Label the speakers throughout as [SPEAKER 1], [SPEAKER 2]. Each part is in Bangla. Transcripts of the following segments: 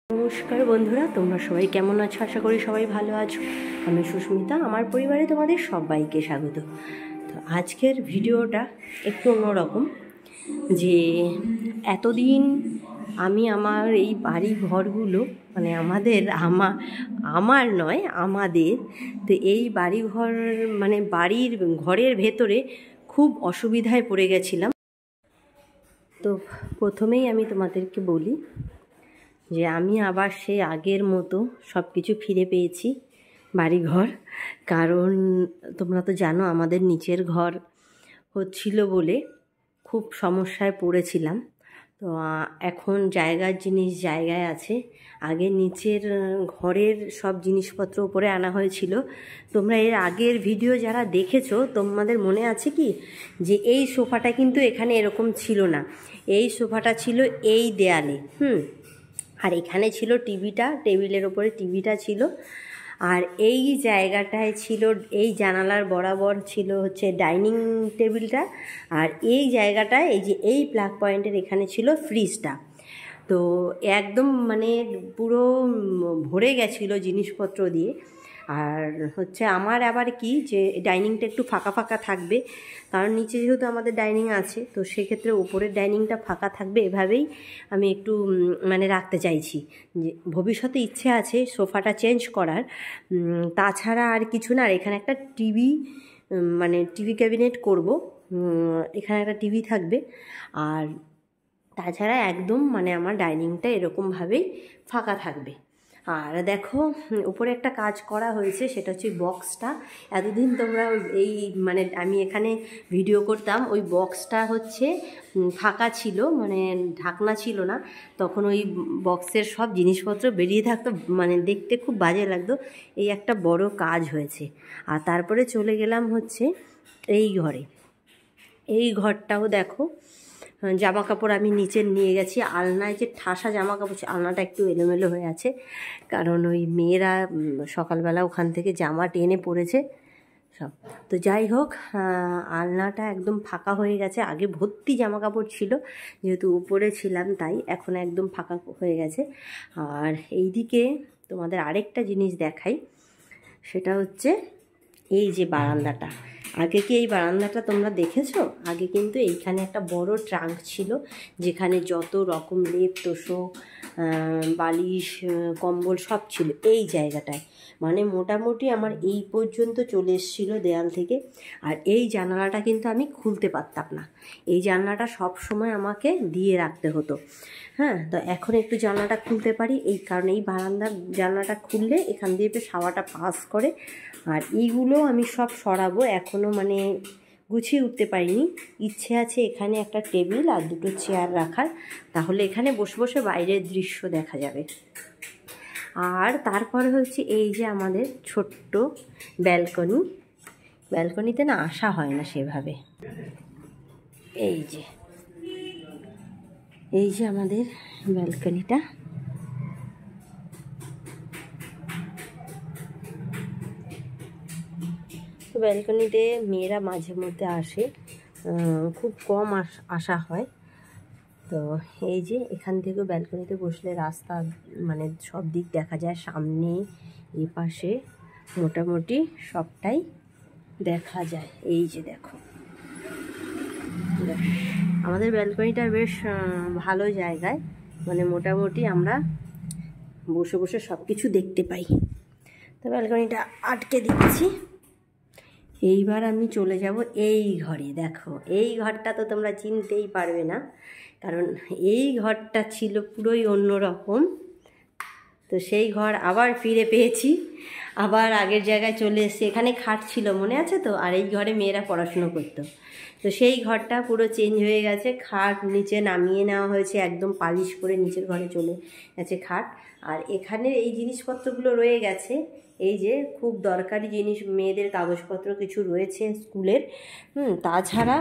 [SPEAKER 1] নমস্কার বন্ধুরা, তোমরা সবাই কেমন আছো? আশা করি সবাই ভালো আছো। আমি সুস্মিতা, আমার পরিবারে তোমাদের সবাইকে স্বাগত। তো আজকের ভিডিওটা একটু অন্যরকম। যে এতদিন আমি আমার এই বাড়ি ঘরগুলো মানে আমার নয় আমাদের, তো এই বাড়ি ঘর মানে বাড়ির ঘরের ভেতরে খুব অসুবিধায় পড়ে গেছিলাম। তো প্রথমেই আমি তোমাদেরকে বলি যে আমি আবার সেই আগের মতো সব কিছু ফিরে পেয়েছি বাড়িঘর। কারণ তোমরা তো জানো আমাদের নিচের ঘর হচ্ছিল বলে খুব সমস্যায় পড়েছিলাম। তো এখন জায়গার জিনিস জায়গায় আছে। আগে নিচের ঘরের সব জিনিসপত্র উপরে আনা হয়েছিল। তোমরা এর আগের ভিডিও যারা দেখেছো তোমাদের মনে আছে কি যে এই সোফাটা কিন্তু এখানে এরকম ছিল না। এই সোফাটা ছিল এই দেয়ালে, আর এখানে ছিল টিভিটা, টেবিলের ওপরে টিভিটা ছিল। আর এই জায়গাটায় ছিল, এই জানালার বরাবর ছিল হচ্ছে ডাইনিং টেবিলটা। আর এই জায়গাটায় এই যে এই প্লাগ পয়েন্টের এখানে ছিল ফ্রিজটা। তো একদম মানে পুরো ভরে গেছিলো জিনিসপত্র দিয়ে। আর হচ্ছে আমার আবার কি যে ডাইনিংটা একটু ফাঁকা ফাঁকা থাকবে, কারণ নিচে যেহেতু আমাদের ডাইনিং আছে, তো সেক্ষেত্রে উপরের ডাইনিংটা ফাঁকা থাকবে, এভাবেই আমি একটু মানে রাখতে চাইছি। যে ভবিষ্যতে ইচ্ছে আছে সোফাটা চেঞ্জ করার, তাছাড়া আর কিছু না। আর এখানে একটা টিভি মানে টিভি ক্যাবিনেট করব, এখানে একটা টিভি থাকবে। আর তাছাড়া একদম মানে আমার ডাইনিংটা এরকমভাবেই ফাঁকা থাকবে। আর দেখো উপরে একটা কাজ করা হয়েছে, সেটা হচ্ছে বক্সটা। এতদিন তোমরা এই মানে আমি এখানে ভিডিও করতাম, ওই বক্সটা হচ্ছে ফাঁকা ছিল, মানে ঢাকনা ছিল না। তখন ওই বক্সের সব জিনিসপত্র বেরিয়ে থাকতো, মানে দেখতে খুব বাজে লাগতো। এই একটা বড় কাজ হয়েছে। আর তারপরে চলে গেলাম হচ্ছে এই ঘরে। এই ঘরটাও দেখো জামা কাপড় আমি নিচে নিয়ে গেছি। আলনায় যে ঠাসা জামা কাপড়, আলনাটা একটু এলোমেলো হয়ে আছে, কারণ ওই মেয়েরা সকালবেলা ওখান থেকে জামা টেনে পড়েছে সব। তো যাই হোক, আলনাটা একদম ফাঁকা হয়ে গেছে। আগে ভর্তি জামা কাপড় ছিল, যেহেতু উপরে ছিলাম তাই এখন একদম ফাঁকা হয়ে গেছে। আর এইদিকে তোমাদের আরেকটা জিনিস দেখাই, সেটা হচ্ছে এই যে বারান্দাটা। আগে কি এই বারান্দাটা তোমরা দেখেছো? আগে কিন্তু এইখানে একটা বড় ট্রাঙ্ক ছিল, যেখানে যত রকম লেপ তোষক বালিশ কম্বল সব ছিল এই জায়গাটায়। মানে মোটামুটি আমার এই পর্যন্ত চলে এসেছিলো দেয়াল থেকে। আর এই জানালাটা কিন্তু আমি খুলতে পারতাম না, এই জানলাটা সব সময় আমাকে দিয়ে রাখতে হতো। তো এখন একটু জানলাটা খুলতে পারি, এই কারণে এই বারান্দার জানলাটা খুললে এখান দিয়ে বেশ হাওয়াটা পাস করে। আর এইগুলো আমি সব সরাবো, এখনও মানে গুছিয়ে উঠতে পারিনি। ইচ্ছে আছে এখানে একটা টেবিল আর দুটো চেয়ার রাখার, তাহলে এখানে বসে বসে বাইরের দৃশ্য দেখা যাবে। আর তারপরে হচ্ছে এই যে আমাদের ছোট্ট ব্যালকনিতে না আসা হয় না সেভাবে। এই যে আমাদের ব্যালকনিটা, তো ব্যালকনিতে মেয়েরা মাঝে মধ্যে আসে, খুব কম আসা হয়। তো এই যে এখান থেকেও ব্যালকনিতে বসলে রাস্তা মানে সব দিক দেখা যায়, সামনে এই পাশে মোটামুটি সবটাই দেখা যায়। এই যে দেখো আমাদের ব্যালকনিটা বেশ ভালো জায়গায়, মানে মোটামুটি আমরা বসে বসে সব কিছু দেখতে পাই। তো ব্যালকনিটা আটকে দিচ্ছি। এইবার আমি চলে যাব এই ঘরে। দেখো এই ঘরটা তো তোমরা চিনতেই পারবে না, কারণ এই ঘরটা ছিল পুরোই অন্যরকম। তো সেই ঘর আবার ফিরে পেয়েছি, আবার আগের জায়গায় চলে এসেছি। এখানে খাট ছিল মনে আছে তো, আর এই ঘরে মেয়েরা পড়াশুনো করতো। তো সেই ঘরটা পুরো চেঞ্জ হয়ে গেছে, খাট নিচে নামিয়ে নেওয়া হয়েছে, একদম পালিশ করে নিচের ঘরে চলে গেছে খাট। আর এখানে এই জিনিসপত্রগুলো রয়ে গেছে, এই যে খুব দরকারি জিনিস, মেয়েদের কাগজপত্র কিছু রয়েছে স্কুলের। তাছাড়া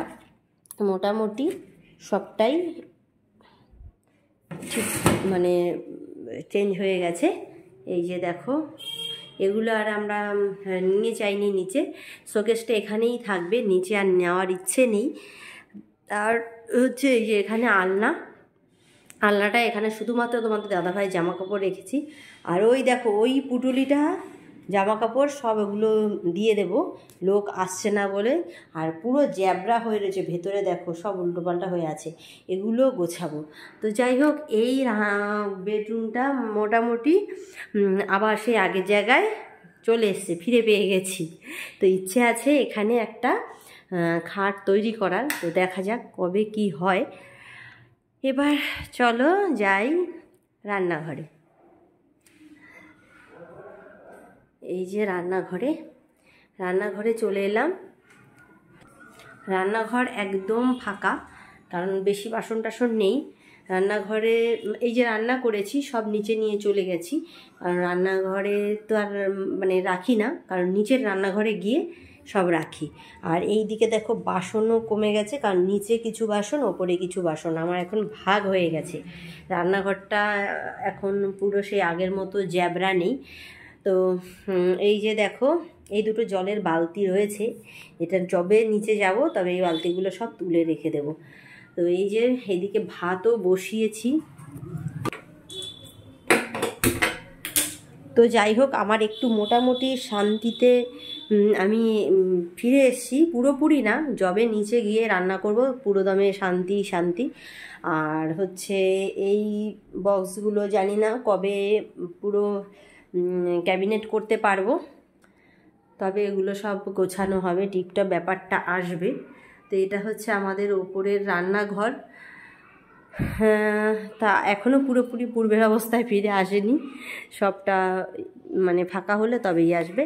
[SPEAKER 1] মোটামুটি সবটাই ঠিক মানে চেঞ্জ হয়ে গেছে। এই যে দেখো এগুলো আর আমরা নিয়ে যাইনি নিচে, শোকেসটা এখানেই থাকবে, নিচে আর নেওয়ার ইচ্ছে নেই। আর হচ্ছে এই যে এখানে আলনা, আলনাটা এখানে শুধুমাত্র তোমাদের দাদাভাই জামা কাপড় রেখেছি। আর ওই দেখো ওই পুটুলিটা জামা কাপড় সব ওগুলো দিয়ে দেব, লোক আসছে না বলে। আর পুরো জ্যাবরা হয়ে রয়েছে ভেতরে, দেখো সব উল্টোপাল্টা হয়ে আছে, এগুলো গোছাবো। তো যাই হোক, এই বেডরুমটা মোটামুটি আবার সেই আগের জায়গায় চলে এসছে, ফিরে পেয়ে গেছি। তো ইচ্ছে আছে এখানে একটা খাট তৈরি করার। তো দেখা যাক কবে কি হয়। এবার চলো যাই রান্নাঘরে। এই যে রান্নাঘরে চলে এলাম। রান্নাঘর একদম ফাঁকা, কারণ বেশি বাসন টাসন নেই রান্নাঘরে। এই যে রান্না করেছি সব নিচে নিয়ে চলে গেছি, কারণ রান্নাঘরে তো আর মানে রাখি না, কারণ নিচের রান্নাঘরে গিয়ে সব রাখি। আর এই দিকে দেখো বাসনও কমে গেছে, কারণ নিচে কিছু বাসন ওপরে কিছু বাসন, আমার এখন ভাগ হয়ে গেছে। রান্নাঘরটা এখন পুরো সেই আগের মতো জ্যাবরা নেই। তো এই যে দেখো এই দুটো জলের বালতি রয়েছে, এটা যবে নিচে যাব তবে এই বালতিগুলো সব তুলে রেখে দেব। তো এই যে এদিকে ভাতও বসিয়েছি। তো যাই হোক, আমার একটু মোটামুটি শান্তিতে আমি ফিরে এসেছি, পুরোপুরি না, যবে নিচে গিয়ে রান্না করব পুরো দমে শান্তি। আর হচ্ছে এই বক্সগুলো জানি না কবে পুরো ক্যাবিনেট করতে পারবো, তবে এগুলো সব গোছানো হবে, টিপটপ ব্যাপারটা আসবে। তো এটা হচ্ছে আমাদের ওপরের রান্নাঘর। তা এখনও পুরোপুরি পূর্বের অবস্থায় ফিরে আসেনি, সবটা মানে ফাঁকা হলে তবেই আসবে।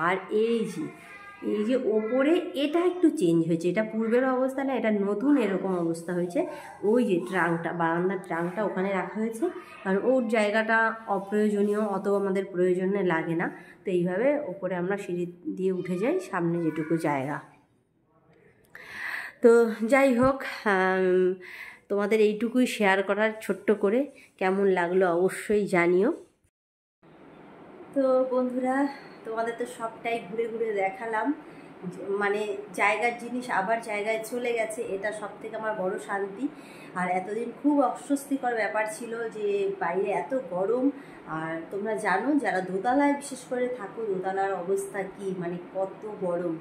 [SPEAKER 1] আর এই যে ওপরে এটা একটু চেঞ্জ হয়েছে, এটা পূর্বের অবস্থা না, এটা নতুন এরকম অবস্থা হয়েছে। ওই যে ট্রাঙ্কটা, বারান্দার ট্রাঙ্কটা ওখানে রাখা হয়েছে, কারণ ওর জায়গাটা অপ্রয়োজনীয়, অত আমাদের প্রয়োজনে লাগে না। তো এইভাবে ওপরে আমরা সিঁড়ি দিয়ে উঠে যাই, সামনে যেটুকু জায়গা। তো যাই হোক, তোমাদের এইটুকুই শেয়ার করার ছোট্ট করে, কেমন লাগলো অবশ্যই জানিও। তো বন্ধুরা, তোমাদের তো সবটাই ঘুরে ঘুরে দেখালাম, মানে জায়গার জিনিস আবার জায়গায় চলে গেছে, এটা সব থেকে আমার বড় শান্তি। আর এতদিন খুব অস্বস্তিকর ব্যাপার ছিল যে বাইরে এত গরম। আর তোমরা জানো যারা দোতলায় বিশেষ করে থাকো, দোতলার অবস্থা কি, মানে কত গরম।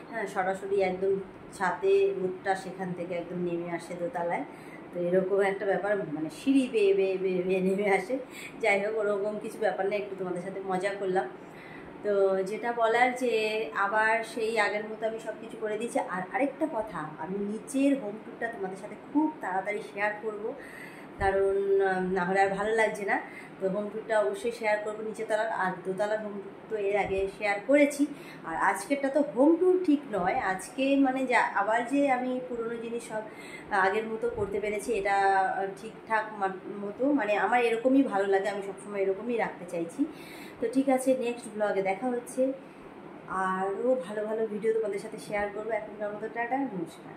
[SPEAKER 1] হ্যাঁ, সরাসরি একদম ছাদে রোদটা সেখান থেকে একদম নেমে আসে দোতলায়। তো এরকম একটা ব্যাপার, মানে সিঁড়ি বেয়ে বেয়ে বেয়ে বেয়ে নেমে আসে। যাই হোক, ওরকম কিছু ব্যাপার না, একটু তোমাদের সাথে মজা করলাম। তো যেটা বলার যে আবার সেই আগের মতো আমি সব কিছু করে দিয়েছি। আর আরেকটা কথা, আমি নিচের হোম ট্যুরটা তোমাদের সাথে খুব তাড়াতাড়ি শেয়ার করব, কারণ না হলে আর ভালো লাগছে না। তো হোম ট্যুরটা অবশ্যই শেয়ার করবো নিচেতলার। আর দোতলার হোম ট্যুর তো এর আগে শেয়ার করেছি। আর আজকেরটা তো হোম ট্যুর ঠিক নয়, আজকে মানে যা আবার যে আমি পুরনো জিনিস সব আগের মতো করতে পেরেছি, এটা ঠিকঠাক মতো, মানে আমার এরকমই ভালো লাগে, আমি সবসময় এরকমই রাখতে চাইছি। তো ঠিক আছে, নেক্সট ব্লগে দেখা হচ্ছে, আরও ভালো ভালো ভিডিও তোমাদের সাথে শেয়ার করবো। এখনকার মতো টাটা, নমস্কার।